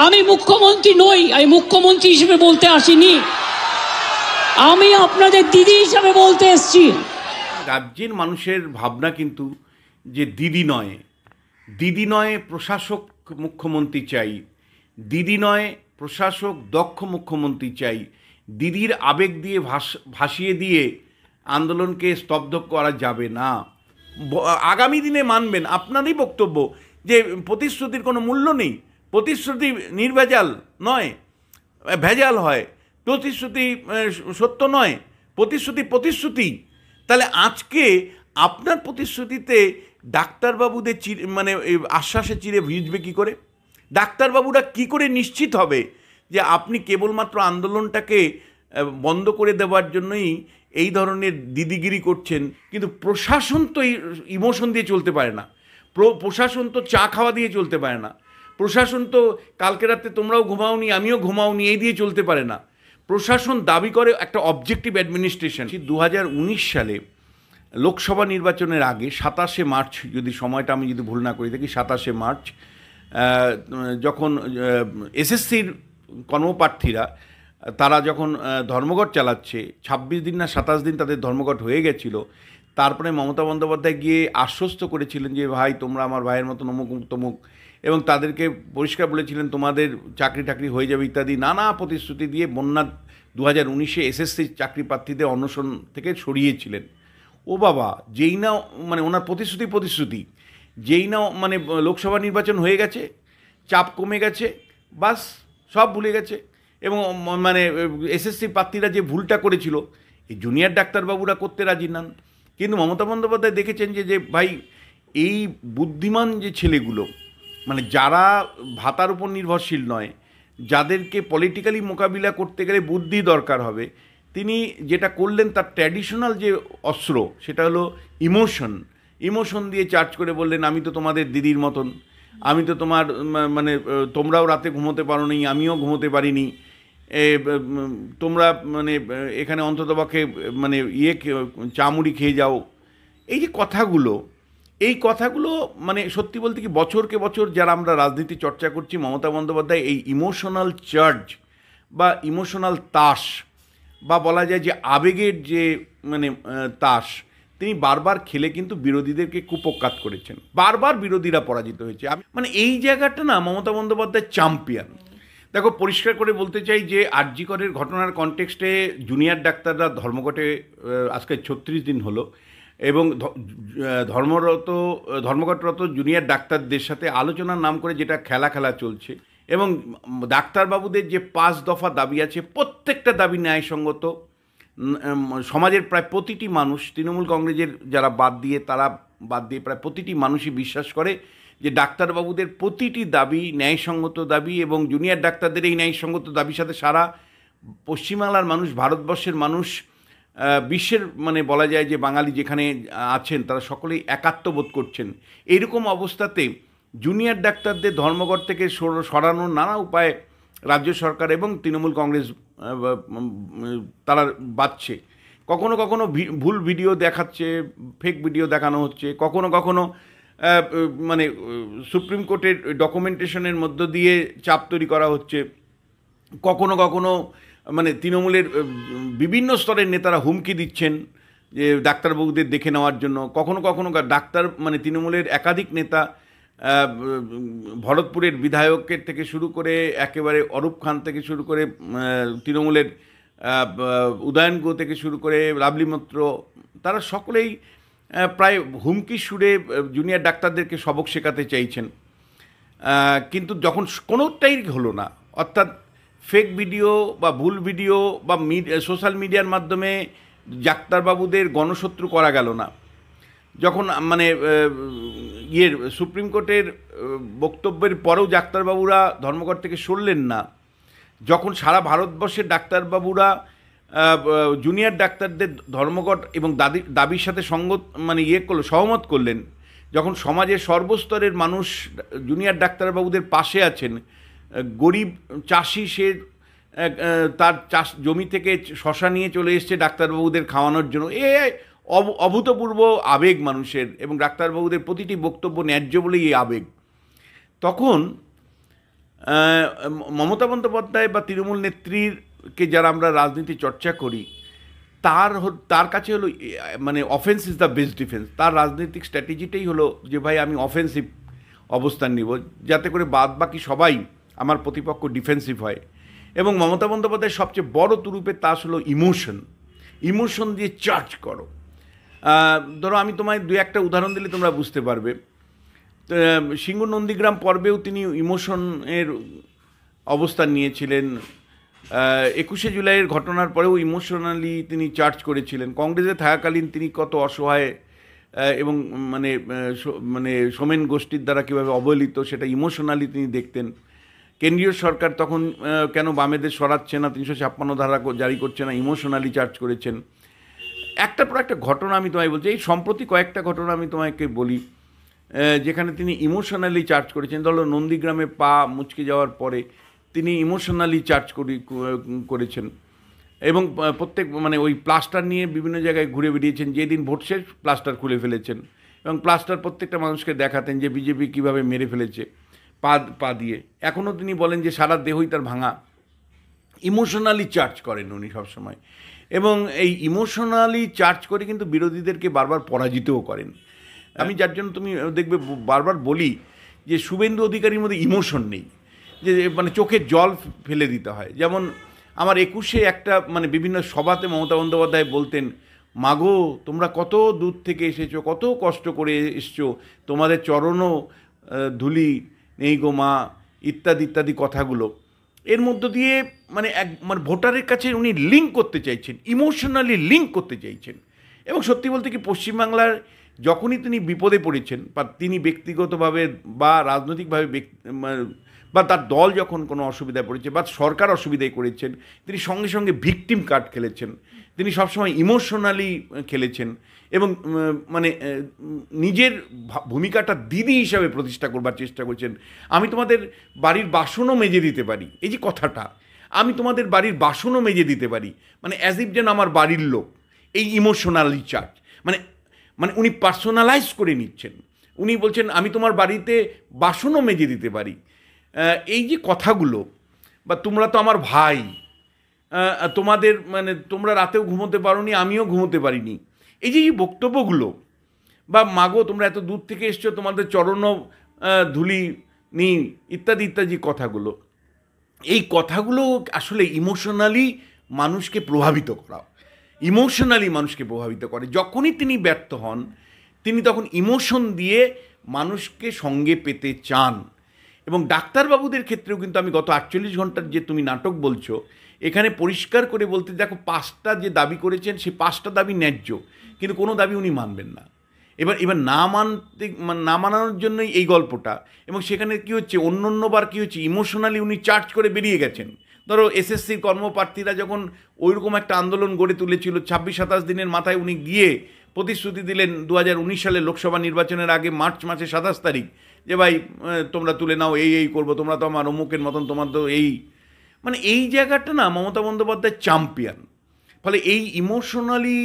আমি মুখ্যমন্ত্রী নই, আমি মুখ্যমন্ত্রী হিসেবে বলতে আসিনি, আমি আপনাদের দিদি হিসাবে বলতে এসেছি। রাজ্যের মানুষের ভাবনা কিন্তু যে দিদি নয়, দিদি নয় প্রশাসক মুখ্যমন্ত্রী চাই, দিদি নয় প্রশাসক দক্ষ মুখ্যমন্ত্রী চাই, দিদির আবেগ দিয়ে ভাসিয়ে দিয়ে আন্দোলনকে স্তব্ধ করা যাবে না। আগামী দিনে মানবেন, আপনারই বক্তব্য যে প্রতিশ্রুতির কোনো মূল্য নেই, প্রতিশ্রুতি নির্ভেজাল নয়, ভেজাল হয়, প্রতিশ্রুতি সত্য নয়, প্রতিশ্রুতি প্রতিশ্রুতি। তাহলে আজকে আপনার প্রতিশ্রুতিতে ডাক্তারবাবুদের মানে আশ্বাসে চিরে ভিজবে কী করে? ডাক্তারবাবুরা কি করে নিশ্চিত হবে যে আপনি কেবলমাত্র আন্দোলনটাকে বন্ধ করে দেওয়ার জন্যই এই ধরনের দিদিগিরি করছেন? কিন্তু প্রশাসন তো ইমোশন দিয়ে চলতে পারে না, প্রশাসন তো চা খাওয়া দিয়ে চলতে পারে না, প্রশাসন তো কালকে রাতে তোমরাও ঘুমাওনি আমিও ঘুমাওনি এই দিয়ে চলতে পারে না। প্রশাসন দাবি করে একটা অবজেক্টিভ অ্যাডমিনিস্ট্রেশন। 2019 সালে লোকসভা নির্বাচনের আগে 27শে মার্চ, যদি সময়টা আমি যদি ভুল না করি থাকি, 27শে মার্চ যখন এসএসসির কর্মপ্রার্থীরা তারা যখন ধর্মঘট চালাচ্ছে, 26 দিন না 27 দিন তাদের ধর্মঘট হয়ে গেছিল, তারপরে মমতা বন্দ্যোপাধ্যায় গিয়ে আশ্বস্ত করেছিলেন যে ভাই তোমরা আমার ভাইয়ের মতন অমুক তমুক, এবং তাদেরকে পরিষ্কার বলেছিলেন তোমাদের চাকরি টাকরি হয়ে যাবে ইত্যাদি নানা প্রতিশ্রুতি দিয়ে বন্যা 2019-এ এসএসসি চাকরি প্রার্থীদের অনশন থেকে সরিয়েছিলেন। ও বাবা, যেই না মানে ওনার প্রতিশ্রুতি যেই না মানে লোকসভা নির্বাচন হয়ে গেছে, চাপ কমে গেছে, বাস সব ভুলে গেছে। এবং মানে এসএসসি প্রার্থীরা যে ভুলটা করেছিল এই জুনিয়র ডাক্তারবাবুরা করতে রাজি নন। কিন্তু মমতা বন্দ্যোপাধ্যায় দেখেছেন যে ভাই এই বুদ্ধিমান যে ছেলেগুলো, মানে যারা ভাতার উপর নির্ভরশীল নয়, যাদেরকে পলিটিক্যালি মোকাবিলা করতে গেলে বুদ্ধি দরকার হবে, তিনি যেটা করলেন তার ট্র্যাডিশনাল যে অস্ত্র সেটা হলো ইমোশন দিয়ে চার্জ করে বললেন আমি তো তোমাদের দিদির মতন, আমি তো তোমার মানে তোমরাও রাতে ঘুমোতে পারো নি, আমিও ঘুমোতে পারিনি, তোমরা মানে এখানে অন্ততপক্ষে মানে চামুড়ি খেয়ে যাও। এই যে কথাগুলো, এই কথাগুলো মানে সত্যি বলতে কি বছরকে বছর যারা আমরা রাজনীতি চর্চা করছি, মমতা বন্দ্যোপাধ্যায় এই ইমোশনাল চার্জ বা ইমোশনাল তাস বা বলা যায় যে আবেগের যে মানে তাস তিনি বারবার খেলে কিন্তু বিরোধীদেরকে কুপকাত করেছেন, বারবার বিরোধীরা পরাজিত হয়েছে। মানে এই জায়গাটা না মমতা বন্দ্যোপাধ্যায় চ্যাম্পিয়ন। দেখো, পরিষ্কার করে বলতে চাই যে আরজি করের ঘটনার কনটেক্সটে জুনিয়র ডাক্তাররা ধর্মঘটে আজকে 36 দিন হলো, এবং ধর্মঘটরত জুনিয়র ডাক্তারদের সাথে আলোচনার নাম করে যেটা খেলা চলছে, এবং ডাক্তারবাবুদের যে 5 দফা দাবি আছে প্রত্যেকটা দাবি ন্যায়সঙ্গত। সমাজের প্রায় প্রতিটি মানুষ, তৃণমূল কংগ্রেসের যারা বাদ দিয়ে প্রায় প্রতিটি মানুষই বিশ্বাস করে যে ডাক্তারবাবুদের প্রতিটি দাবি ন্যায়সঙ্গত দাবি, এবং জুনিয়র ডাক্তারদের এই ন্যায়সঙ্গত দাবির সাথে সারা পশ্চিমবাংলার মানুষ, ভারতবর্ষের মানুষ, বিশ্বের মানে বলা যায় যে বাঙালি যেখানে আছেন তারা সকলেই একাত্মবোধ করছেন। এইরকম অবস্থাতে জুনিয়র ডাক্তারদের ধর্মঘট থেকে সরানোর নানা উপায় রাজ্য সরকার এবং তৃণমূল কংগ্রেস তারা বাঁচছে। কখনো কখনো ভুল ভিডিও দেখাচ্ছে, ফেক ভিডিও দেখানো হচ্ছে, কখনো কখনো মানে সুপ্রিম কোর্টের ডকুমেন্টেশনের মধ্য দিয়ে চাপ তৈরি করা হচ্ছে, কখনো কখনো মানে তৃণমূলের বিভিন্ন স্তরের নেতারা হুমকি দিচ্ছেন যে ডাক্তারবাবুদের দেখে নেওয়ার জন্য, কখনো কখনো ডাক্তার মানে তৃণমূলের একাধিক নেতা, ভরতপুরের বিধায়কের থেকে শুরু করে একেবারে অরূপ খান থেকে শুরু করে তৃণমূলের উদয়ন গো থেকে শুরু করে লাভলি মিত্র, তারা সকলেই প্রায় হুমকি সুরে জুনিয়র ডাক্তারদেরকে সবক শেখাতে চাইছেন। কিন্তু যখন কোনোটাই হলো না, অর্থাৎ ফেক ভিডিও বা ভুল ভিডিও বা সোশ্যাল মিডিয়ার মাধ্যমে ডাক্তারবাবুদের গণশত্রু করা গেল না, যখন মানে সুপ্রিম কোর্টের বক্তব্যের পরেও ডাক্তারবাবুরা ধর্মঘট থেকে সরলেন না, যখন সারা ভারতবর্ষের ডাক্তারবাবুরা জুনিয়র ডাক্তারদের ধর্মঘট এবং দাবির সাথে সহমত করলেন, যখন সমাজের সর্বস্তরের মানুষ জুনিয়র ডাক্তারবাবুদের পাশে আছেন, গরিব চাষি সে তার জমি থেকে শশা নিয়ে চলে এসছে ডাক্তারবাবুদের খাওয়ানোর জন্য, অভূতপূর্ব আবেগ মানুষের, এবং ডাক্তারবাবুদের প্রতিটি বক্তব্য ন্যায্য বলেই এই আবেগ। তখন মমতা বন্দ্যোপাধ্যায় বা তৃণমূল নেত্রীরকে যারা আমরা রাজনীতি চর্চা করি, তার কাছে হলো মানে offence is the best defence. তার রাজনৈতিক স্ট্র্যাটেজিটাই হলো যে ভাই আমি অফেন্সিভ অবস্থান নিব, যাতে করে বাদ বাকি সবাই আমার প্রতিপক্ষ ডিফেন্সিভ হয়। এবং মমতা বন্দ্যোপাধ্যায়ের সবচেয়ে বড় তুরুপের তাস হলো ইমোশন দিয়ে চার্জ করো। ধরো আমি তোমায় দু একটা উদাহরণ দিলে তোমরা বুঝতে পারবে। সিঙ্গুর নন্দীগ্রাম পর্বেও তিনি ইমোশনের অবস্থান নিয়েছিলেন। 21শে জুলাইয়ের ঘটনার পরেও ইমোশনালি তিনি চার্জ করেছিলেন। কংগ্রেসে থাকাকালীন তিনি কত অসহায় এবং মানে সোমেন গোষ্ঠীর দ্বারা কীভাবে অবহেলিত সেটা ইমোশনালি তিনি দেখতেন। কেন্দ্রীয় সরকার তখন কেন বামেদের সরাচ্ছে না, 356 ধারা জারি করছে না, ইমোশনালি চার্জ করেছেন। একটার পর একটা ঘটনা আমি তোমায় বলছি, এই সম্প্রতি কয়েকটা ঘটনা আমি তোমাকে বলি যেখানে তিনি ইমোশনালি চার্জ করেছেন। ধরো নন্দীগ্রামে পা মুচকে যাওয়ার পরে তিনি ইমোশনালি চার্জ করেছেন এবং প্রত্যেক মানে ওই প্লাস্টার নিয়ে বিভিন্ন জায়গায় ঘুরে বেরিয়েছেন। যেদিন ভোট শেষ প্লাস্টার খুলে ফেলেছেন এবং প্লাস্টার প্রত্যেকটা মানুষকে দেখাতেন যে বিজেপি কীভাবে মেরে ফেলেছে পা দিয়ে। এখনও তিনি বলেন যে সারা দেহই তার ভাঙা। ইমোশনালি চার্জ করেন উনি সবসময়, এবং এই ইমোশনালি চার্জ করে কিন্তু বিরোধীদেরকে বারবার পরাজিতও করেন। আমি যার জন্য তুমি দেখবে বারবার বলি যে শুভেন্দু অধিকারীর মধ্যে ইমোশন নেই, যে মানে চোখে জল ফেলে দিতে হয়। যেমন আমার 21শে একটা মানে বিভিন্ন সভাতে মমতা বন্দ্যোপাধ্যায় বলতেন, মাগো তোমরা কত দূর থেকে এসেছো, কত কষ্ট করে এসছো, তোমাদের চরণও ধুলি নেই গো মা, ইত্যাদি ইত্যাদি কথাগুলো। এর মধ্য দিয়ে মানে ভোটারের কাছে উনি লিঙ্ক করতে চাইছেন, ইমোশনালি লিঙ্ক করতে চাইছেন। এবং সত্যি বলতে কি পশ্চিমবাংলার যখনই তিনি বিপদে পড়েছেন বা তিনি ব্যক্তিগতভাবে বা রাজনৈতিকভাবে বা তার দল যখন কোনো অসুবিধায় পড়েছে বা সরকার অসুবিধায় করেছেন, তিনি সঙ্গে সঙ্গে ভিকটিম কার্ড খেলেছেন। তিনি সবসময় ইমোশনালি খেলেছেন এবং মানে নিজের ভূমিকাটা দিদি হিসাবে প্রতিষ্ঠা করবার চেষ্টা করছেন। আমি তোমাদের বাড়ির বাসনও মেজে দিতে পারি, এই যে কথাটা, আমি তোমাদের বাড়ির বাসনও মেজে দিতে পারি, মানে অ্যাজ ইফ যেন আমার বাড়ির লোক। এই ইমোশনালি চার্জ মানে মানে উনি পার্সোনালাইজ করে নিচ্ছেন। উনি বলছেন আমি তোমার বাড়িতে বাসনও মেজে দিতে পারি। এই যে কথাগুলো, বা তোমরা তো আমার ভাই, তোমাদের মানে তোমরা রাতেও ঘুমোতে পারোনি, আমিও ঘুমোতে পারিনি, এই যে এই বক্তব্যগুলো, বা মাগো তোমরা এত দূর থেকে এসছো, তোমাদের চরণও ধুলি নি, ইত্যাদি ইত্যাদি কথাগুলো, এই কথাগুলো আসলে ইমোশনালি মানুষকে প্রভাবিত করা, ইমোশনালি মানুষকে প্রভাবিত করে। যখনই তিনি ব্যর্থ হন তিনি তখন ইমোশন দিয়ে মানুষকে সঙ্গে পেতে চান। এবং ডাক্তারবাবুদের ক্ষেত্রেও কিন্তু আমি গত 48 ঘন্টার যে তুমি নাটক বলছো, এখানে পরিষ্কার করে বলতে দেখো 5টা যে দাবি করেছেন সেই 5টা দাবি ন্যায্য, কিন্তু কোনো দাবি উনি মানবেন না। এবার না মানানোর জন্যই এই গল্পটা। এবং সেখানে কী হচ্ছে, অন্যবার কী হচ্ছে, ইমোশনালি উনি চার্জ করে বেরিয়ে গেছেন। ধরো এসএসসির কর্মপ্রার্থীরা যখন ওইরকম একটা আন্দোলন গড়ে তুলেছিল, 26-27 দিনের মাথায় উনি গিয়ে প্রতিশ্রুতি দিলেন 2019 সালে লোকসভা নির্বাচনের আগে মার্চ মাসে 27 তারিখ, যে ভাই তোমরা তুলে নাও, এই করবো, তোমরা তো আমার অমুকের মতন, তোমার তো এই, মানে এই জায়গাটা না মমতা বন্দ্যোপাধ্যায় চ্যাম্পিয়ন। ফলে এই ইমোশনালি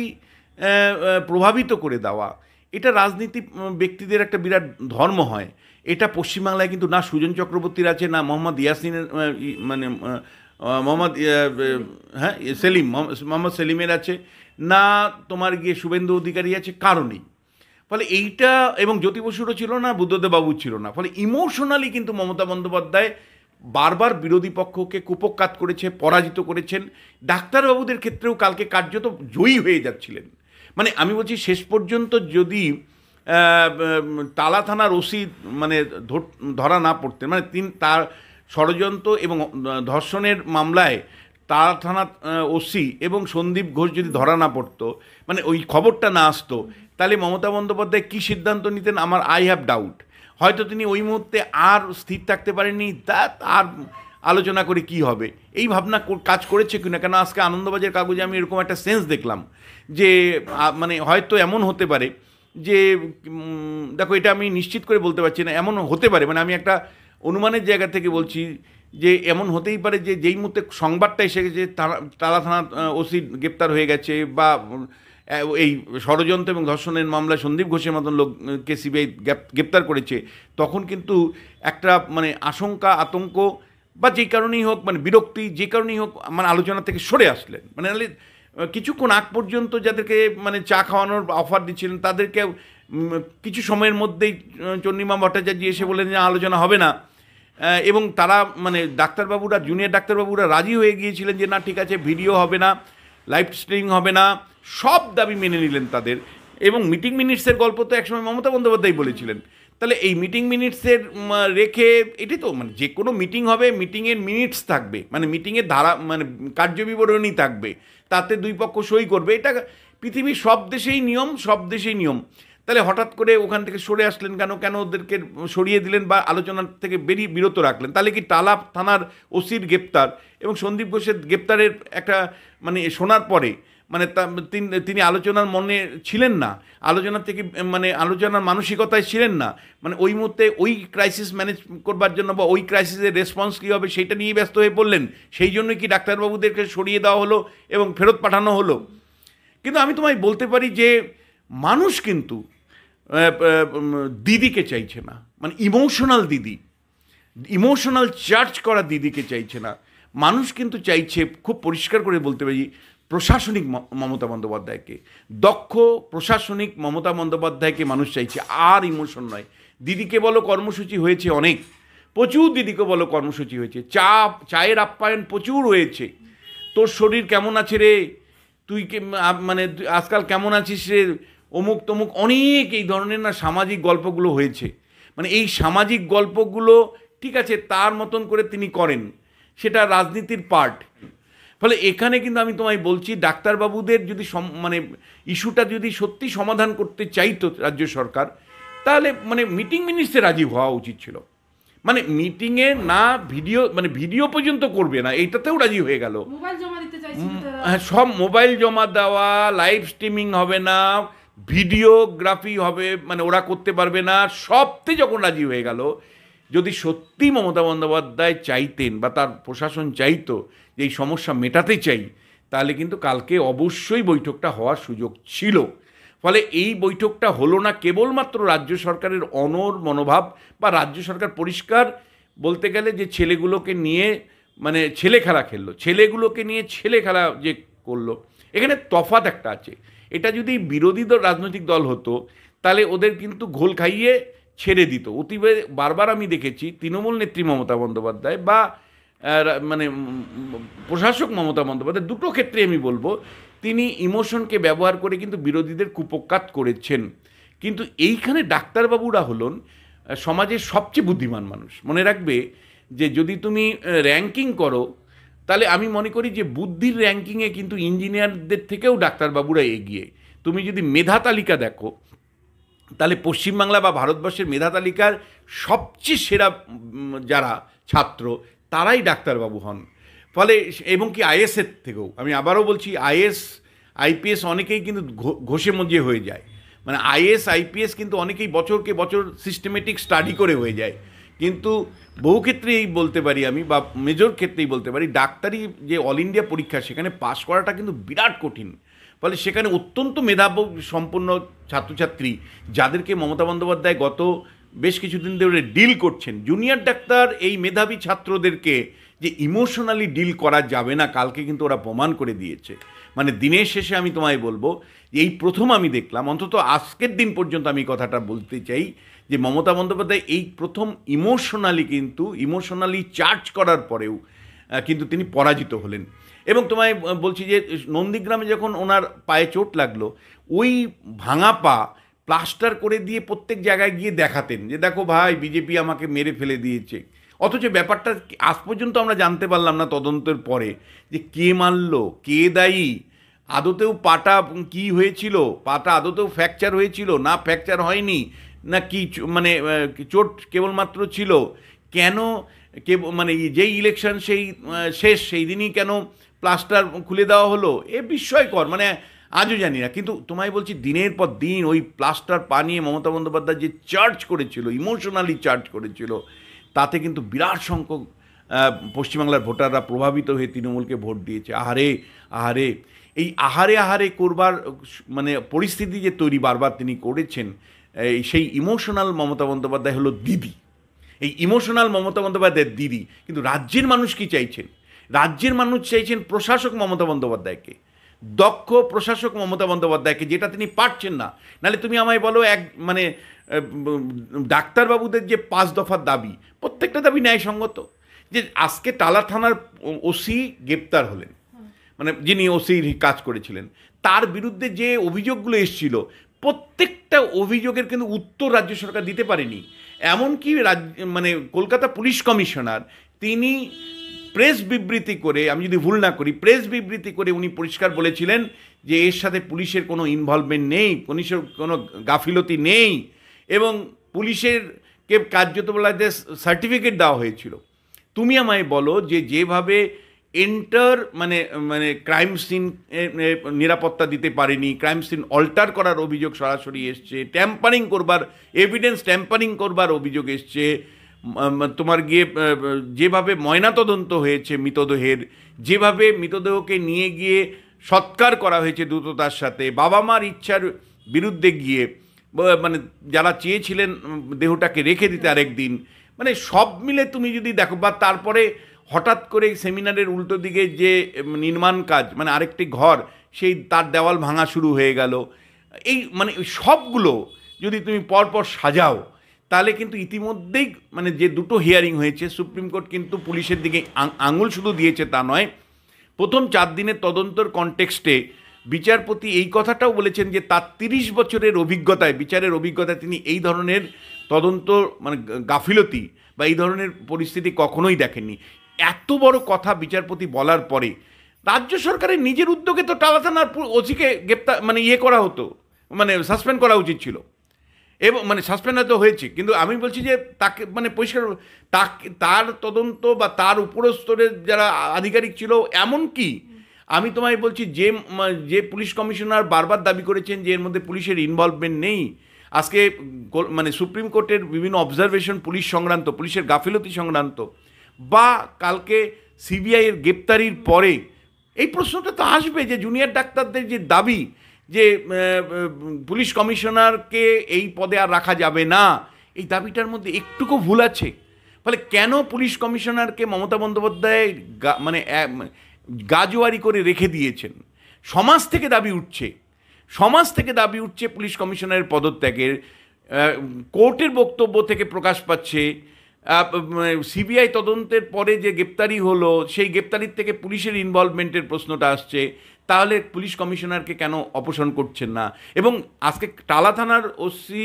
প্রভাবিত করে দেওয়া, এটা রাজনীতি ব্যক্তিদের একটা বিরাট ধর্ম হয়। এটা পশ্চিমবাংলায় কিন্তু না সুজন চক্রবর্তীর আছে, না মোহাম্মদ ইয়াসিনের মানে মোহাম্মদ সেলিমের আছে, না তোমার গিয়ে শুভেন্দু অধিকারী আছে, কারণেই। ফলে এইটা, এবং জ্যোতি বসুরও ছিল না, বুদ্ধদেব বাবুর ছিল না। ফলে ইমোশনালি কিন্তু মমতা বন্দ্যোপাধ্যায় বারবার বিরোধী পক্ষকে কুপকাত করেছে, পরাজিত করেছেন। ডাক্তারবাবুদের ক্ষেত্রেও কালকে কার্যত জয়ী হয়ে যাচ্ছিলেন। মানে আমি বলছি শেষ পর্যন্ত যদি তালা থানার ওসি মানে ধরা না পড়তেন, মানে তার ষড়যন্ত্র এবং ধর্ষণের মামলায় তালা থানার ওসি এবং সন্দীপ ঘোষ যদি ধরা না পড়তো, মানে ওই খবরটা না আসতো, তাহলে মমতা বন্দ্যোপাধ্যায় কী সিদ্ধান্ত নিতেন আমার আই হ্যাভ ডাউট। হয়তো তিনি ওই মুহূর্তে আর স্থির থাকতে পারেননি, আর আলোচনা করে কি হবে এই ভাবনা কাজ করেছে কিনা। কেন আজকে আনন্দবাজার কাগজে আমি এরকম একটা সেন্স দেখলাম যে মানে হয়তো এমন হতে পারে যে, দেখো এটা আমি নিশ্চিত করে বলতে পারছি না, এমন হতে পারে, মানে আমি একটা অনুমানের জায়গা থেকে বলছি যে এমন হতেই পারে যে যেই মুহূর্তে সংবাদটা এসে গেছে তালা থানা ওসি গ্রেপ্তার হয়ে গেছে, বা এই ষড়যন্ত্র এবং ধর্ষণের মামলায় সন্দীপ ঘোষের মতন লোককে সিবিআই গ্রেপ্তার করেছে, তখন কিন্তু একটা মানে আশঙ্কা, আতঙ্ক বা যে কারণেই হোক, মানে বিরক্তি যে কারণেই হোক, মানে আলোচনা থেকে সরে আসলেন। মানে নাহলে কিছুক্ষণ আগ পর্যন্ত যাদেরকে মানে চা খাওয়ানোর অফার দিচ্ছিলেন তাদেরকে কিছু সময়ের মধ্যেই চন্দ্রিমা ভট্টাচার্য এসে বললেন যে আলোচনা হবে না। এবং তারা মানে ডাক্তারবাবুরা, জুনিয়র ডাক্তারবাবুরা রাজি হয়ে গিয়েছিলেন যে না ঠিক আছে, ভিডিও হবে না, লাইভ স্ট্রিমিং হবে না, সব দাবি মেনে নিলেন তাদের। এবং মিটিং মিনিটসের গল্প তো একসময় মমতা বন্দ্যোপাধ্যায় বলেছিলেন। তাহলে এই মিটিং মিনিটসের রেখে এটি তো মানে যে কোনো মিটিং হবে, মিটিংয়ের মিনিটস থাকবে, মানে মিটিংয়ের ধারা মানে কার্যবিবরণী থাকবে, তাতে দুই পক্ষ সই করবে। এটা পৃথিবীর সব দেশেই নিয়ম, সব দেশেই নিয়ম। তাহলে হঠাৎ করে ওখান থেকে সরে আসলেন কেন? কেন ওদেরকে সরিয়ে দিলেন বা আলোচনার থেকে বিরত রাখলেন? তাহলে কি টালা থানার ওসির গ্রেপ্তার এবং সন্দীপ ঘোষের গ্রেপ্তারের একটা মানে শোনার পরে মানে তিনি আলোচনার মনে ছিলেন না, আলোচনার থেকে মানে আলোচনার মানসিকতায় ছিলেন না, মানে ওই মুহূর্তে ওই ক্রাইসিস ম্যানেজ করবার জন্য বা ওই ক্রাইসিসের রেসপন্স কী হবে সেইটা নিয়েই ব্যস্ত হয়ে পড়লেন। সেই জন্যই কি ডাক্তারবাবুদেরকে সরিয়ে দেওয়া হলো এবং ফেরত পাঠানো হলো? কিন্তু আমি তোমায় বলতে পারি যে মানুষ কিন্তু দিদিকে চাইছে না, মানে ইমোশনাল দিদি, ইমোশনাল চার্জ করা দিদিকে চাইছে না। মানুষ কিন্তু চাইছে, খুব পরিষ্কার করে বলতে পারি, প্রশাসনিক মমতা বন্দ্যোপাধ্যায়কে, দক্ষ প্রশাসনিক মমতা বন্দ্যোপাধ্যায়কে মানুষ চাইছে, আর ইমোশন নয়। দিদিকে বলো কর্মসূচি হয়েছে অনেক, প্রচুর, দিদিকে বলো কর্মসূচি হয়েছে, চায়ের আপ্যায়ন প্রচুর হয়েছে। তোর শরীর কেমন আছে রে, তুই মানে আজকাল কেমন আছিস রে, অমুক তমুক, অনেক এই ধরনের না সামাজিক গল্পগুলো হয়েছে। মানে এই সামাজিক গল্পগুলো ঠিক আছে তার মতন করে তিনি করেন, সেটা রাজনীতির পার্ট। ফলে এখানে কিন্তু আমি তোমায় বলছি, ডাক্তারবাবুদের যদি মানে ইস্যুটা যদি সত্যি সমাধান করতে চাইতো রাজ্য সরকার, তাহলে মানে মিটিং মিনিটসে রাজি হওয়া উচিত ছিল। মানে মিটিংয়ে না ভিডিও, মানে ভিডিও পর্যন্ত করবে না, এইটাতেও রাজি হয়ে গেল। হ্যাঁ, সব মোবাইল জমা দেওয়া, লাইভ স্ট্রিমিং হবে না, ভিডিওগ্রাফি হবে, মানে ওরা করতে পারবে না, সবতে যখন রাজি হয়ে গেল। যদি সত্যি মমতা বন্দ্যোপাধ্যায় চাইতেন বা তার প্রশাসন চাইতো যে এই সমস্যা মেটাতে চাই, তাহলে কিন্তু কালকে অবশ্যই বৈঠকটা হওয়ার সুযোগ ছিল। ফলে এই বৈঠকটা হলো না কেবলমাত্র রাজ্য সরকারের অনড় মনোভাব, বা রাজ্য সরকার পরিষ্কার বলতে গেলে যে ছেলেগুলোকে নিয়ে মানে ছেলে খেলা খেললো, ছেলেগুলোকে নিয়ে ছেলে খেলা যে করলো, এখানে তফাৎ একটা আছে। এটা যদি বিরোধী দল, রাজনৈতিক দল হতো, তাহলে ওদের কিন্তু ঘোল খাইয়ে ছেড়ে দিত। অতীবে বারবার আমি দেখেছি তৃণমূল নেত্রী মমতা বন্দ্যোপাধ্যায় বা মানে প্রশাসক মমতা বন্দ্যোপাধ্যায়, দুটো ক্ষেত্রে আমি বলবো তিনি ইমোশনকে ব্যবহার করে কিন্তু বিরোধীদের কুপকাত করেছেন। কিন্তু এইখানে ডাক্তারবাবুরা হলেন সমাজের সবচেয়ে বুদ্ধিমান মানুষ। মনে রাখবে যে যদি তুমি র্যাঙ্কিং করো, তাহলে আমি মনে করি যে বুদ্ধির র্যাঙ্কিংয়ে কিন্তু ইঞ্জিনিয়ারদের থেকেও ডাক্তারবাবুরা এগিয়ে। তুমি যদি মেধা তালিকা দেখো, তাহলে পশ্চিমবাংলা বা ভারতবর্ষের মেধা তালিকার সবচেয়ে সেরা যারা ছাত্র, তারাই ডাক্তারবাবু হন। ফলে এবং কি আইএসের থেকেও, আমি আবারও বলছি, আইএস আইপিএস অনেকেই কিন্তু ঘষে মজিয়ে হয়ে যায়। মানে আইএস আইপিএস কিন্তু অনেকেই বছরকে বছর সিস্টেমেটিক স্টাডি করে হয়ে যায়। কিন্তু বহু ক্ষেত্রেই বলতে পারি আমি, বা মেজর ক্ষেত্রেই বলতে পারি, ডাক্তারি যে অল ইন্ডিয়া পরীক্ষা, সেখানে পাশ করাটা কিন্তু বিরাট কঠিন। ফলে সেখানে অত্যন্ত মেধাবী সম্পন্ন ছাত্রছাত্রী, যাদেরকে মমতা বন্দ্যোপাধ্যায় গত বেশ কিছুদিন ধরে ডিল করছেন, জুনিয়র ডাক্তার এই মেধাবী ছাত্রদেরকে যে ইমোশনালি ডিল করা যাবে না, কালকে কিন্তু ওরা প্রমাণ করে দিয়েছে। মানে দিনের শেষে আমি তোমায় বলবো, এই প্রথম আমি দেখলাম, অন্তত আজকের দিন পর্যন্ত আমি কথাটা বলতে চাই, যে মমতা বন্দ্যোপাধ্যায় এই প্রথম ইমোশনালি চার্জ করার পরেও কিন্তু তিনি পরাজিত হলেন। এবং তোমায় বলছি যে নন্দীগ্রামে যখন ওনার পায়ে চোট লাগলো, ওই ভাঙা পা প্লাস্টার করে দিয়ে প্রত্যেক জায়গায় গিয়ে দেখাতেন যে দেখো ভাই, বিজেপি আমাকে মেরে ফেলে দিয়েছে। অথচ ব্যাপারটা আজ পর্যন্ত আমরা জানতে পারলাম না তদন্তের পরে যে কে মারলো, কে দায়ী, আদতেও পাটা কি হয়েছিল, পাটা আদতেও ফ্র্যাকচার হয়েছিল না ফ্র্যাকচার হয়নি, না কি মানে চোট কেবলমাত্র ছিল, কেন মানে যেই ইলেকশন শেষ সেই দিনই কেন প্লাস্টার খুলে দেওয়া হলো, এ বিস্ময়কর। মানে আজও জানি না। কিন্তু তোমায় বলছি, দিনের পর দিন ওই প্লাস্টার পা নিয়ে মমতা বন্দ্যোপাধ্যায় যে চার্জ করেছিল, ইমোশনালি চার্জ করেছিল, তাতে কিন্তু বিরাট সংখ্যক পশ্চিমবাংলার ভোটাররা প্রভাবিত হয়ে তৃণমূলকে ভোট দিয়েছে। আহারে এই আহারে করবার মানে পরিস্থিতি যে তৈরি বারবার তিনি করেছেন, সেই ইমোশনাল মমতা বন্দ্যোপাধ্যায় হলো দিদি। এই ইমোশনাল মমতা বন্দ্যোপাধ্যায়ের দিদি। কিন্তু রাজ্যের মানুষ কি চাইছেন? রাজ্যের মানুষ চাইছেন প্রশাসক মমতা বন্দ্যোপাধ্যায়কে, দক্ষ প্রশাসক মমতা বন্দ্যোপাধ্যায়কে, যেটা তিনি পারছেন না। নাহলে তুমি আমায় বলো, মানে ডাক্তারবাবুদের যে 5 দফার দাবি, প্রত্যেকটা দাবি ন্যায়সঙ্গত। যে আজকে টালা থানার ওসি গ্রেপ্তার হলেন, মানে যিনি ওসির কাজ করেছিলেন, তার বিরুদ্ধে যে অভিযোগগুলো এসেছিল, প্রত্যেকটা অভিযোগের কিন্তু উত্তর রাজ্য সরকার দিতে পারেনি। এমনকি মানে কলকাতা পুলিশ কমিশনার, তিনি প্রেস বিবৃতি করে, আমি যদি ভুল না করি, প্রেস বিবৃতি করে উনি পরিষ্কার বলেছিলেন যে এর সাথে পুলিশের কোনো ইনভলভমেন্ট নেই, পুলিশের কোনো গাফিলতি নেই, এবং পুলিশেরকে কার্যত বলা যে সার্টিফিকেট দেওয়া হয়েছিল। তুমি আমায় বলো যে যেভাবে মানে ক্রাইম সিন নিরাপত্তা দিতে পারেনি, ক্রাইম সিন অল্টার করার অভিযোগ সরাসরি এসছে, ট্যাম্পারিং করবার, এভিডেন্স ট্যাম্পারিং করবার অভিযোগ এসছে, তোমার গিয়ে যেভাবে ময়নাতদন্ত হয়েছে মৃতদেহের, যেভাবে মৃতদেহকে নিয়ে গিয়ে সৎকার করা হয়েছে দ্রুততার সাথে, বাবা মার ইচ্ছার বিরুদ্ধে গিয়ে, মানে যারা চেয়েছিলেন দেহটাকে রেখে দিতে আরেকদিন, মানে সব মিলে তুমি যদি দেখো, বা তারপরে হঠাৎ করে সেমিনারের উল্টো দিকে যে নির্মাণ কাজ, মানে আরেকটি ঘর, সেই তার দেওয়াল ভাঙা শুরু হয়ে গেল, এই মানে সবগুলো যদি তুমি পরপর সাজাও, তাহলে কিন্তু ইতিমধ্যেই মানে যে দুটো হিয়ারিং হয়েছে, সুপ্রিম কোর্ট কিন্তু পুলিশের দিকে আঙুল শুধু দিয়েছে তা নয়, প্রথম 4 দিনের তদন্তর কনটেক্সটে বিচারপতি এই কথাটাও বলেছেন যে তার 30 বছরের অভিজ্ঞতায়, বিচারের অভিজ্ঞতায় তিনি এই ধরনের তদন্ত, মানে গাফিলতি বা এই ধরনের পরিস্থিতি কখনোই দেখেননি। এত বড় কথা বিচারপতি বলার পরে রাজ্য সরকারের নিজের উদ্যোগে তো টালা থানার ওসিকে গ্রেপ্তার, মানে করা হতো, মানে সাসপেন্ড করা উচিত ছিল, এবং মানে সাসপেন্ড হয়তো হয়েছে, কিন্তু আমি বলছি যে তাকে মানে পরিষ্কার তার তদন্ত বা তার উপরস্তরের যারা আধিকারিক ছিল, এমনকি আমি তোমায় বলছি যে পুলিশ কমিশনার বারবার দাবি করেছেন যে এর মধ্যে পুলিশের ইনভলভমেন্ট নেই, আজকে মানে সুপ্রিম কোর্টের বিভিন্ন অবজারভেশন পুলিশ সংক্রান্ত, পুলিশের গাফিলতি সংক্রান্ত, বা কালকে সিবিআইয়ের গ্রেপ্তারির পরে এই প্রশ্নটা তো আসবে যে জুনিয়র ডাক্তারদের যে দাবি যে পুলিশ কমিশনারকে এই পদে আর রাখা যাবে না, এই দাবিটার মধ্যে একটুকু ভুল আছে। ফলে কেন পুলিশ কমিশনারকে মমতা বন্দ্যোপাধ্যায় মানে গাজোয়ারি করে রেখে দিয়েছেন? সমাজ থেকে দাবি উঠছে, সমাজ থেকে দাবি উঠছে পুলিশ কমিশনারের পদত্যাগের, কোর্টের বক্তব্য থেকে প্রকাশ পাচ্ছে, সিবিআই তদন্তের পরে যে গ্রেপ্তারি হলো, সেই গ্রেপ্তারির থেকে পুলিশের ইনভলভমেন্টের প্রশ্নটা আসছে। তাহলে পুলিশ কমিশনারকে কেন অপসারণ করছেন না? এবং আজকে টালা থানার ওসি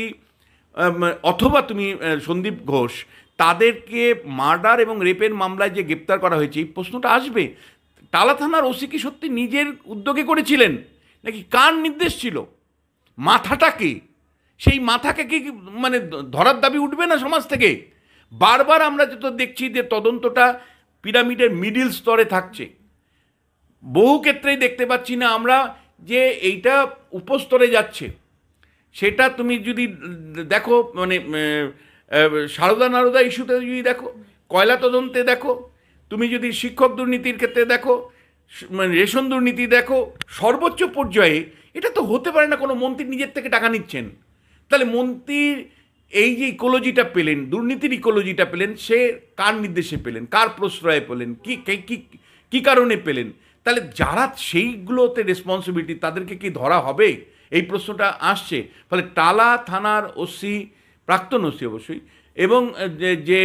অথবা তুমি সন্দীপ ঘোষ, তাদেরকে মার্ডার এবং রেপের মামলায় যে গ্রেপ্তার করা হয়েছে, এই প্রশ্নটা আসবে। টালা থানার ওসি কি সত্যি নিজের উদ্যোগে করেছিলেন, নাকি কার নির্দেশ ছিল? মাথাটাকে, সেই মাথাকে কি মানে ধরার দাবি উঠবে না সমাজ থেকে? বারবার আমরা যেটা দেখছি যে তদন্তটা পিরামিডের মিডিল স্তরে থাকছে, বহু ক্ষেত্রেই দেখতে পাচ্ছি না আমরা যে এইটা উপস্তরে যাচ্ছে। সেটা তুমি যদি দেখো, মানে সারদা নারদা ইস্যুতে যদি দেখো, কয়লা তদন্তে দেখো, তুমি যদি শিক্ষক দুর্নীতির ক্ষেত্রে দেখো, মানে রেশন দুর্নীতি দেখো, সর্বোচ্চ পর্যায়ে এটা তো হতে পারে না কোনো মন্ত্রী নিজের থেকে টাকা নিচ্ছেন। তাহলে মন্ত্রীর এই যে ইকোলজিটা পেলেন, দুর্নীতির ইকোলজিটা পেলেন, সে কার নির্দেশে পেলেন, কার প্রশ্রয়ে পেলেন, কি কারণে পেলেন? তাহলে যারা সেইগুলোতে রেসপন্সিবিলিটি, তাদেরকে কি ধরা হবে? এই প্রশ্নটা আসছে। ফলে টালা থানার ওসি, প্রাক্তন ওসি অবশ্যই, এবং যে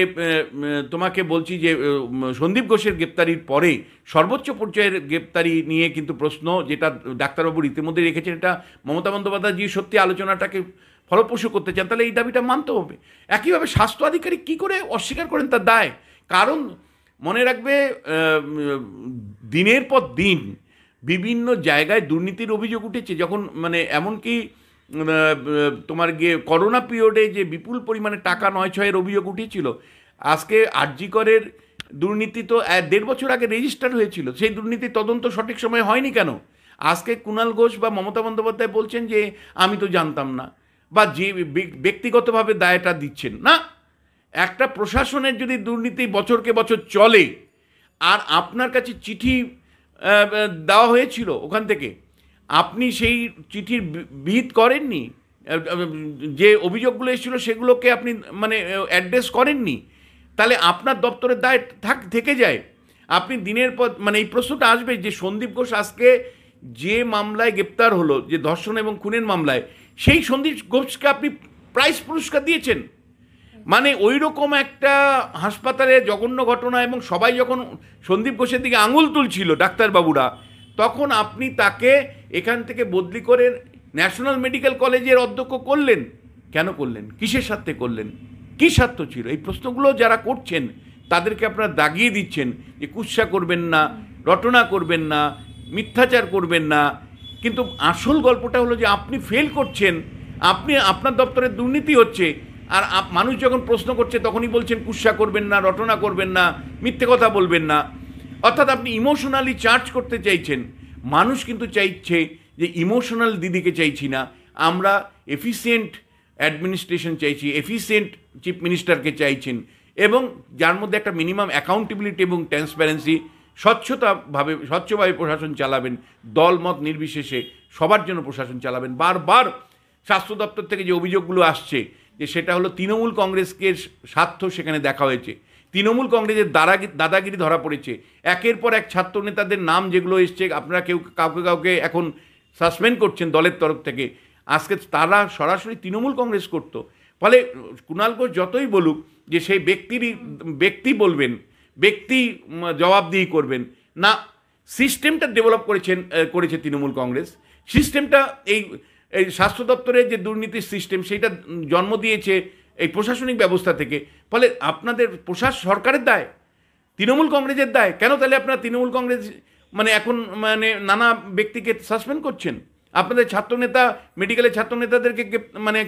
তোমাকে বলছি যে সন্দীপ ঘোষের গ্রেপ্তারির পরে সর্বোচ্চ পর্যায়ের গ্রেপ্তারি নিয়ে কিন্তু প্রশ্ন, যেটা ডাক্তারবাবুর ইতিমধ্যে রেখেছেন, এটা মমতা বন্দ্যোপাধ্যায় যে সত্যি আলোচনাটাকে ফলপ্রসূ করতে চান, তাহলে এই দাবিটা মানতে হবে। একইভাবে স্বাস্থ্য আধিকারিক কী করে অস্বীকার করেন তার দায়? কারণ মনে রাখবে, দিনের পর দিন বিভিন্ন জায়গায় দুর্নীতির অভিযোগ উঠেছে। যখন মানে এমনকি তোমার গিয়ে করোনা পিরিয়ডে যে বিপুল পরিমাণে টাকা 9-6-এর অভিযোগ উঠেছিল, আজকে আরজি করের দুর্নীতি তো 1.5 বছর আগে রেজিস্টার হয়েছিল, সেই দুর্নীতির তদন্ত সঠিক সময় হয়নি কেন? আজকে কুণাল ঘোষ বা মমতা বন্দ্যোপাধ্যায় বলছেন যে আমি তো জানতাম না, বা যে ব্যক্তিগতভাবে দায়টা দিচ্ছেন না। একটা প্রশাসনের যদি দুর্নীতি বছরকে বছর চলে, আর আপনার কাছে চিঠি দেওয়া হয়েছিল ওখান থেকে, আপনি সেই চিঠির বিহিত করেননি, যে অভিযোগগুলো এসেছিলো সেগুলোকে আপনি মানে অ্যাড্রেস করেননি, তাহলে আপনার দপ্তরের দায় থেকে যায়। আপনি দিনের পর মানে এই প্রশ্নটা আসবে যে সন্দীপ ঘোষ আজকে যে মামলায় গ্রেপ্তার হলো, যে ধর্ষণ এবং খুনের মামলায়, সেই সন্দীপ ঘোষকে আপনি প্রাইজ পুরস্কার দিয়েছেন। মানে ওই রকম একটা হাসপাতালে জঘন্য ঘটনা, এবং সবাই যখন সন্দীপ ঘোষের দিকে আঙুল তুলছিল ডাক্তারবাবুরা, তখন আপনি তাকে এখান থেকে বদলি করে ন্যাশনাল মেডিকেল কলেজের অধ্যক্ষ করলেন। কেন করলেন? কিসের স্বার্থে করলেন? কী স্বার্থ ছিল? এই প্রশ্নগুলো যারা করছেন তাদেরকে আপনারা দাগিয়ে দিচ্ছেন যে কুৎসা করবেন না, রটনা করবেন না, মিথ্যাচার করবেন না। কিন্তু আসল গল্পটা হলো যে আপনি ফেল করছেন, আপনার দপ্তরে দুর্নীতি হচ্ছে, আর মানুষ যখন প্রশ্ন করছে তখনই বলছেন কুৎসা করবেন না, রটনা করবেন না, মিথ্যে কথা বলবেন না। অর্থাৎ আপনি ইমোশনালি চার্জ করতে চাইছেন। মানুষ কিন্তু চাইছে যে ইমোশনাল দিদিকে চাইছি না, আমরা এফিসিয়েন্ট অ্যাডমিনিস্ট্রেশন চাইছি, এফিসিয়েন্ট চিফ মিনিস্টারকে চাইছেন, এবং যার মধ্যে একটা মিনিমাম অ্যাকাউন্টেবিলিটি এবং ট্রান্সপারেন্সি, স্বচ্ছভাবে প্রশাসন চালাবেন, দলমত নির্বিশেষে সবার জন্য প্রশাসন চালাবেন। বারবার স্বাস্থ্য দপ্তর থেকে যে অভিযোগগুলো আসছে যে সেটা হলো তৃণমূল কংগ্রেসকে স্বার্থ সেখানে দেখা হয়েছে, তৃণমূল কংগ্রেসের দাদাগিরি ধরা পড়েছে। একের পর এক ছাত্র নেতাদের নাম যেগুলো এসছে, আপনারা কাউকে এখন সাসপেন্ড করছেন দলের তরফ থেকে, আজকে তারা সরাসরি তৃণমূল কংগ্রেস করতো। ফলে কুণাল ঘোষ যতই বলুক যে সেই ব্যক্তি বলবেন, ব্যক্তি জবাবদিহি করবেন না, সিস্টেমটা ডেভেলপ করেছে তৃণমূল কংগ্রেস। সিস্টেমটা এই স্বাস্থ্য দপ্তরের যে দুর্নীতির সিস্টেম, সেইটা জন্ম দিয়েছে এই প্রশাসনিক ব্যবস্থা থেকে। ফলে আপনাদের সরকারের দায়, তৃণমূল কংগ্রেসের দায় কেন? তাহলে আপনারা তৃণমূল কংগ্রেস এখন নানা ব্যক্তিকে সাসপেন্ড করছেন। আপনাদের ছাত্রনেতা, মেডিকেলের ছাত্রনেতাদেরকে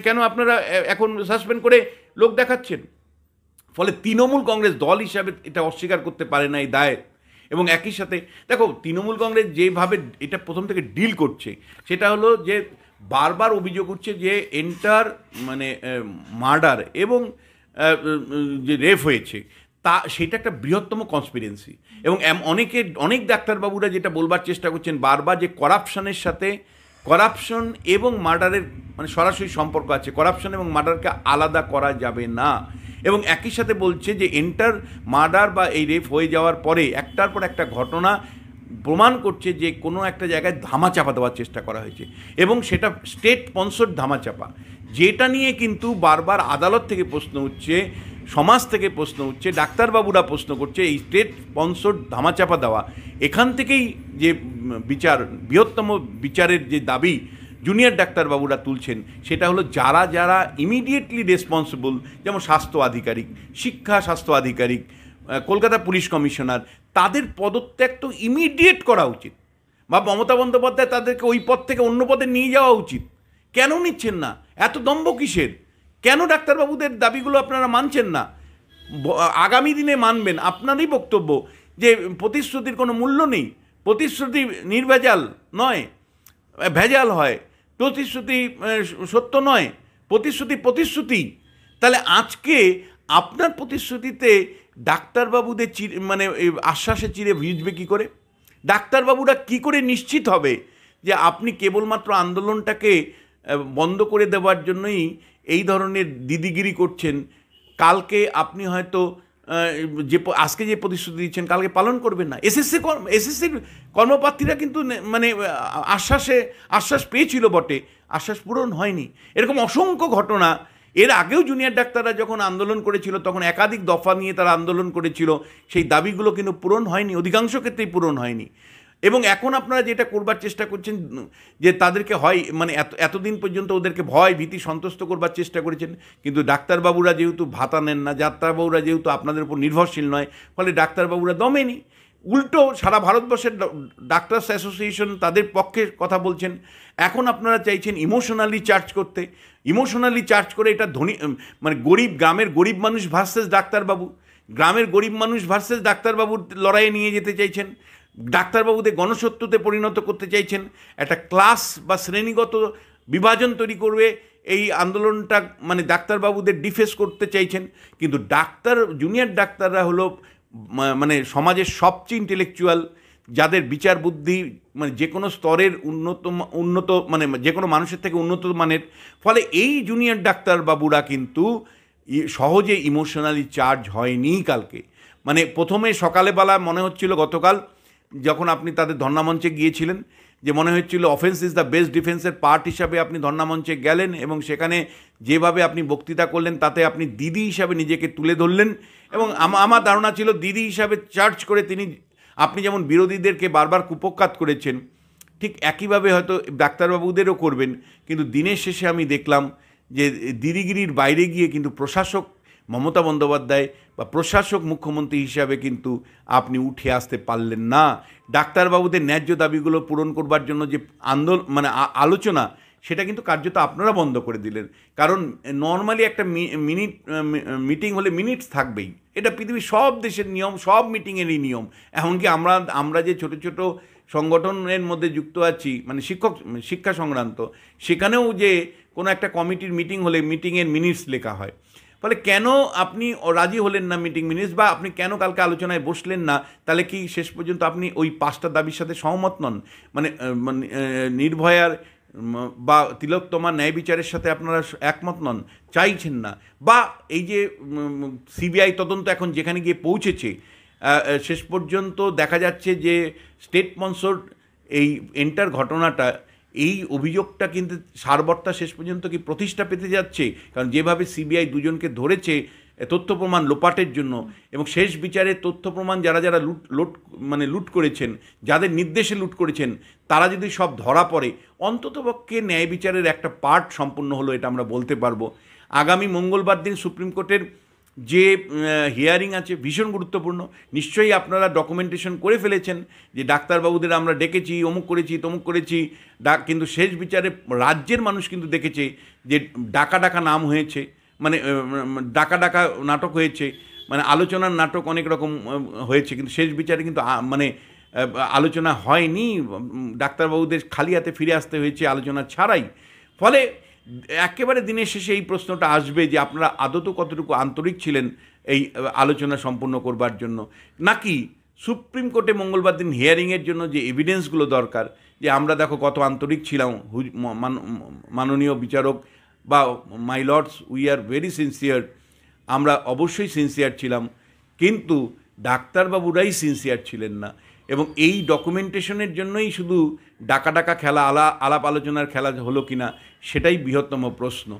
কেন আপনারা এখন সাসপেন্ড করে লোক দেখাচ্ছেন? ফলে তৃণমূল কংগ্রেস দল হিসাবে এটা অস্বীকার করতে পারে না এই দায়। এবং একই সাথে দেখো, তৃণমূল কংগ্রেস যেভাবে এটা প্রথম থেকে ডিল করছে সেটা হলো যে বারবার অভিযোগ উঠছে যে মার্ডার এবং যে রেপ হয়েছে সেটা একটা বৃহত্তম কনস্পিরেন্সি। এবং অনেক ডাক্তারবাবুরা যেটা বলবার চেষ্টা করছেন বারবার, যে করাপশন এবং মার্ডারের সরাসরি সম্পর্ক আছে, করাপশন এবং মার্ডারকে আলাদা করা যাবে না। এবং একই সাথে বলছে যে মার্ডার বা এই রেপ হয়ে যাওয়ার পরে একটার পর একটা ঘটনা প্রমাণ করছে যে কোনো একটা জায়গায় ধামাচাপা দেওয়ার চেষ্টা করা হয়েছে, এবং সেটা স্টেট স্পন্সর্ড ধামাচাপা, যেটা নিয়ে কিন্তু বারবার আদালত থেকে প্রশ্ন উঠছে, সমাজ থেকে প্রশ্ন উঠছে, ডাক্তারবাবুরা প্রশ্ন করছে এই স্টেট স্পন্সর্ড ধামাচাপা দেওয়া। এখান থেকেই যে বৃহত্তম বিচারের যে দাবি জুনিয়র ডাক্তারবাবুরা তুলছেন সেটা হলো যারা ইমিডিয়েটলি রেসপন্সিবল, যেমন স্বাস্থ্য আধিকারিক, স্বাস্থ্য আধিকারিক, কলকাতা পুলিশ কমিশনার, তাদের পদত্যাগ তো ইমিডিয়েট করা উচিত, বা মমতা বন্দ্যোপাধ্যায় তাদেরকে ওই পদ থেকে অন্য পদে নিয়ে যাওয়া উচিত। কেন নিচ্ছেন না? এত দম্ভ কিসের? কেন ডাক্তারবাবুদের দাবিগুলো আপনারা মানছেন না? আগামী দিনে মানবেন। আপনারই বক্তব্য যে প্রতিশ্রুতির কোনো মূল্য নেই, প্রতিশ্রুতি নির্ভেজাল নয়, ভেজাল হয়, প্রতিশ্রুতি সত্য নয়, প্রতিশ্রুতি। তাহলে আজকে আপনার প্রতিশ্রুতিতে ডাক্তারবাবুদের আশ্বাসে চিরে ভিজবে কী করে? ডাক্তারবাবুরা কি করে নিশ্চিত হবে যে আপনি কেবলমাত্র আন্দোলনটাকে বন্ধ করে দেওয়ার জন্যই এই ধরনের দিদিগিরি করছেন? কালকে আপনি হয়তো আজকে যে প্রতিশ্রুতি দিচ্ছেন কালকে পালন করবেন না। এসএসসির কর্মপ্রার্থীরা কিন্তু আশ্বাস পেয়েছিল বটে, আশ্বাস পূরণ হয়নি। এরকম অসংখ্য ঘটনা। এর আগেও জুনিয়র ডাক্তাররা যখন আন্দোলন করেছিল তখন একাধিক দফা নিয়ে তারা আন্দোলন করেছিল, সেই দাবিগুলো কিন্তু পূরণ হয়নি, অধিকাংশ ক্ষেত্রেই পূরণ হয়নি। এবং এখন আপনারা যেটা করবার চেষ্টা করছেন যে তাদেরকে এতদিন পর্যন্ত ওদেরকে ভয় ভীতি সন্তুষ্ট করবার চেষ্টা করেছেন, কিন্তু ডাক্তারবাবুরা যেহেতু ভাতা নেন না, ডাক্তারবাবুরা যেহেতু আপনাদের উপর নির্ভরশীল নয়, ফলে ডাক্তারবাবুরা দমেনি। উল্টো সারা ভারতবর্ষের ডাক্তার্স অ্যাসোসিয়েশন তাদের পক্ষে কথা বলছেন। এখন আপনারা চাইছেন ইমোশনালি চার্জ করতে, ইমোশনালি চার্জ করে এটা গ্রামের গরিব মানুষ ভার্সেস ডাক্তারবাবু, গ্রামের গরিব মানুষ ভার্সেস ডাক্তারবাবুর লড়াইয়ে নিয়ে যেতে চাইছেন, ডাক্তারবাবুদের গণশত্রুতে পরিণত করতে চাইছেন, একটা ক্লাস বা শ্রেণীগত বিভাজন তৈরি করবে এই আন্দোলনটা, ডাক্তারবাবুদের ডিফেস করতে চাইছেন। কিন্তু জুনিয়র ডাক্তাররা হলো সমাজের সবচেয়ে ইন্টেলেকচুয়াল, যাদের বিচার বুদ্ধি যে কোনো স্তরের উন্নত যে কোনো মানুষের থেকে উন্নত মানের। ফলে এই জুনিয়র ডাক্তারবাবুরা কিন্তু সহজে ইমোশনালি চার্জ হয়নি কালকে। মানে প্রথমে সকালবেলা মনে হচ্ছিল গতকাল যখন আপনি তাদের ধর্নামঞ্চে গিয়েছিলেন, যে মনে হচ্ছিল অফেন্স ইজ দ্য বেস্ট ডিফেন্সের পার্ট হিসাবে আপনি ধর্নামঞ্চে গেলেন এবং সেখানে যেভাবে আপনি বক্তৃতা করলেন তাতে আপনি দিদি হিসাবে নিজেকে তুলে ধরলেন এবং আমার ধারণা ছিল দিদি হিসাবে চার্জ করে আপনি যেমন বিরোধীদেরকে বারবার কুপোক্ষাত করেছেন ঠিক একইভাবে হয়তো ডাক্তারবাবুদেরও করবেন। কিন্তু দিনের শেষে আমি দেখলাম যে দিদিগিরির বাইরে গিয়ে কিন্তু প্রশাসক মমতা বন্দ্যোপাধ্যায় বা প্রশাসক মুখ্যমন্ত্রী হিসাবে কিন্তু আপনি উঠে আসতে পারলেন না। ডাক্তারবাবুদের ন্যায্য দাবিগুলো পূরণ করবার জন্য যে আলোচনা, সেটা কিন্তু কার্যত আপনারা বন্ধ করে দিলেন। কারণ নর্মালি একটা মিটিং হলে মিনিটস থাকবেই, এটা পৃথিবীর সব দেশের নিয়ম, সব মিটিংয়েরই নিয়ম। এমনকি আমরা যে ছোট ছোট সংগঠনের মধ্যে যুক্ত আছি, মানে শিক্ষা সংক্রান্ত, সেখানেও যে কোনো একটা কমিটির মিটিং হলে মিটিংয়ের মিনিটস লেখা হয়। ফলে কেন আপনি রাজি হলেন না মিটিং মিনিটস, বা আপনি কেন কালকে আলোচনায় বসলেন না? তাহলে কি শেষ পর্যন্ত আপনি ওই 5টা দাবির সাথে সহমত নন? মানে নির্ভয়ার বা তিলোত্তমার ন্যায় বিচারের সাথে আপনারা একমত নন, চাইছেন না? বা এই যে সিবিআই তদন্ত এখন যেখানে গিয়ে পৌঁছেছে, শেষ পর্যন্ত দেখা যাচ্ছে যে স্টেট স্পন্সর্ড এই এন্টার ঘটনাটা, এই অভিযোগটা কিন্তু সারবর্তা শেষ পর্যন্ত কি প্রতিষ্ঠা পেতে যাচ্ছে? কারণ যেভাবে সিবিআই দুজনকে ধরেছে তথ্য প্রমাণ লোপাটের জন্য, এবং শেষ বিচারে তথ্য প্রমাণ যারা যারা লুট করেছেন, যাদের নির্দেশে লুট করেছেন, তারা যদি সব ধরা পড়ে, অন্ততপক্ষে ন্যায় বিচারের একটা পার্ট সম্পূর্ণ হলো, এটা আমরা বলতে পারবো। আগামী মঙ্গলবার দিন সুপ্রিম কোর্টের যে হিয়ারিং আছে ভীষণ গুরুত্বপূর্ণ। নিশ্চয়ই আপনারা ডকুমেন্টেশন করে ফেলেছেন যে ডাক্তারবাবুদের আমরা ডেকেছি, অমুক করেছি, তমুক করেছি, কিন্তু শেষ বিচারে রাজ্যের মানুষ কিন্তু দেখেছে যে ডাকা নাম হয়েছে, মানে ডাকা নাটক হয়েছে, মানে আলোচনার নাটক অনেক রকম হয়েছে, কিন্তু শেষ বিচারে কিন্তু আলোচনা হয়নি। ডাক্তারবাবুদের খালি হাতে ফিরে আসতে হয়েছে আলোচনা ছাড়াই। ফলে একেবারে দিনের শেষে এই প্রশ্নটা আসবে যে আপনারা আদত কতটুকু আন্তরিক ছিলেন এই আলোচনা সম্পূর্ণ করবার জন্য, নাকি সুপ্রিম কোর্টে মঙ্গলবার দিন হিয়ারিংয়ের জন্য যে এভিডেন্সগুলো দরকার, যে আমরা দেখো কত আন্তরিক ছিলাম মাননীয় বিচারক বা my lords, we are very sincere, আমরা অবশ্যই সিনসিয়ার ছিলাম, কিন্তু ডাক্তারবাবুরাই সিনসিয়ার ছিলেন না। এবং এই ডকুমেন্টেশনের জন্যই শুধু ডাকা খেলা, আলাপ আলোচনার খেলা হলো কিনা, সেটাই বৃহত্তম প্রশ্ন।